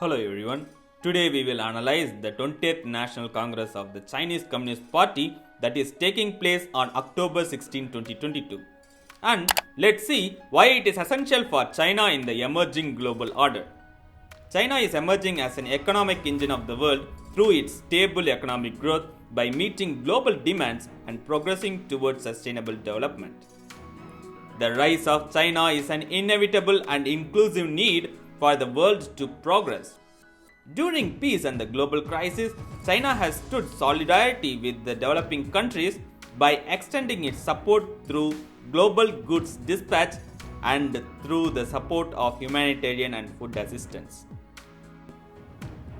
Hello everyone. Today we will analyze the 20th National Congress of the Chinese Communist Party that is taking place on October 16, 2022. And let's see why it is essential for China in the emerging global order. China is emerging as an economic engine of the world through its stable economic growth by meeting global demands and progressing towards sustainable development. The rise of China is an inevitable and inclusive need for the world to progress. During peace and the global crisis, China has stood solidarity with the developing countries by extending its support through global goods dispatch and through the support of humanitarian and food assistance.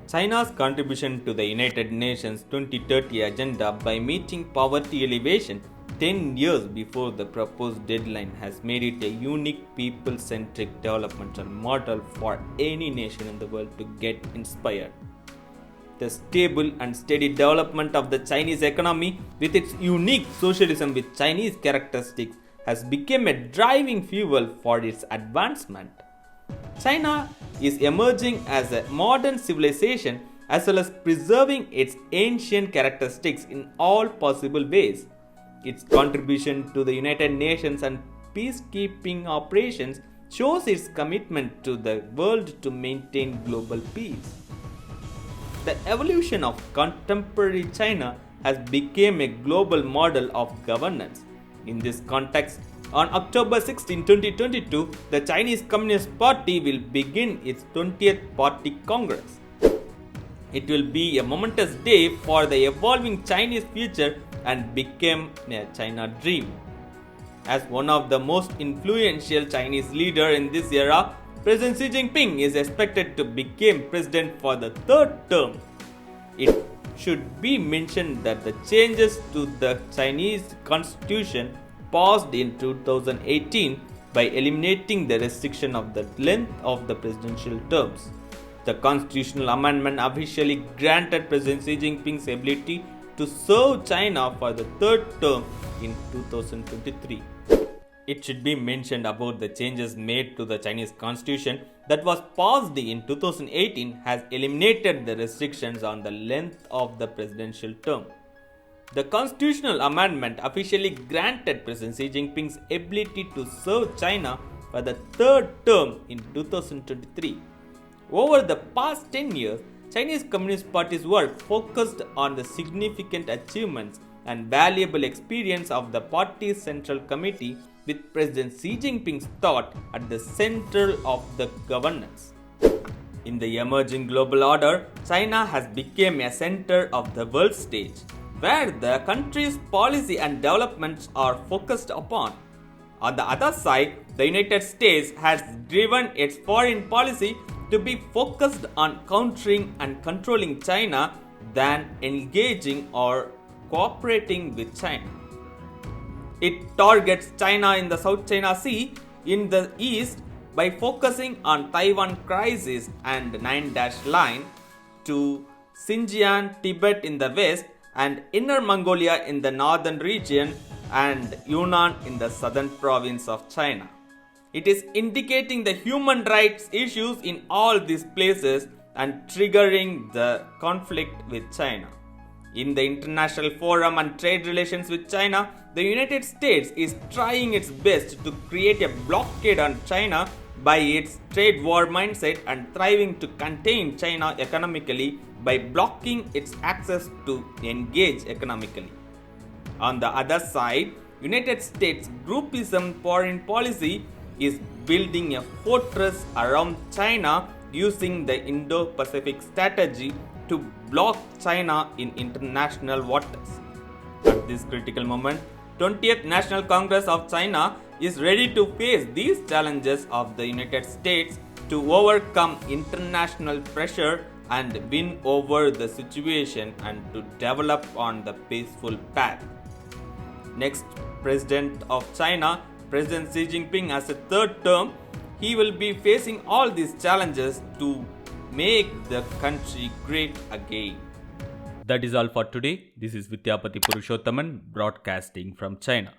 China's contribution to the United Nations 2030 agenda by meeting poverty alleviation 10 years before the proposed deadline has made it a unique people-centric developmental model for any nation in the world to get inspired. The stable and steady development of the Chinese economy with its unique socialism with Chinese characteristics has become a driving fuel for its advancement. China is emerging as a modern civilization as well as preserving its ancient characteristics in all possible ways. Its contribution to the United Nations and peacekeeping operations shows its commitment to the world to maintain global peace. The evolution of contemporary China has become a global model of governance. In this context, on October 16, 2022, the Chinese Communist Party will begin its 20th Party Congress. It will be a momentous day for the evolving Chinese future and became a China dream. As one of the most influential Chinese leaders in this era, President Xi Jinping is expected to become president for the third term. It should be mentioned that the changes to the Chinese constitution passed in 2018 by eliminating the restriction of the length of the presidential terms. The constitutional amendment officially granted President Xi Jinping's ability to serve China for the third term in 2023. It should be mentioned about the changes made to the Chinese constitution that was passed in 2018 has eliminated the restrictions on the length of the presidential term. The constitutional amendment officially granted President Xi Jinping's ability to serve China for the third term in 2023. Over the past 10 years, Chinese Communist Party's work focused on the significant achievements and valuable experience of the party's Central Committee with President Xi Jinping's thought at the center of the governance. In the emerging global order, China has become a center of the world stage, where the country's policy and developments are focused upon. On the other side, the United States has driven its foreign policy to be focused on countering and controlling China than engaging or cooperating with China. It targets China in the South China Sea in the east by focusing on Taiwan crisis and Nine-Dash Line, to Xinjiang, Tibet in the west, and Inner Mongolia in the northern region, and Yunnan in the southern province of China. It is indicating the human rights issues in all these places and triggering the conflict with China. In the international forum and trade relations with China, the United States is trying its best to create a blockade on China by its trade war mindset and thriving to contain China economically by blocking its access to engage economically. On the other side, United States groupism foreign policy is building a fortress around China using the Indo-Pacific strategy to block China in international waters. At this critical moment, 20th National Congress of China is ready to face these challenges of the United States to overcome international pressure and win over the situation and to develop on the peaceful path. Next President of China, President Xi Jinping, as a third term, he will be facing all these challenges to make the country great again. That is all for today. This is Vidyapati Purushothaman broadcasting from China.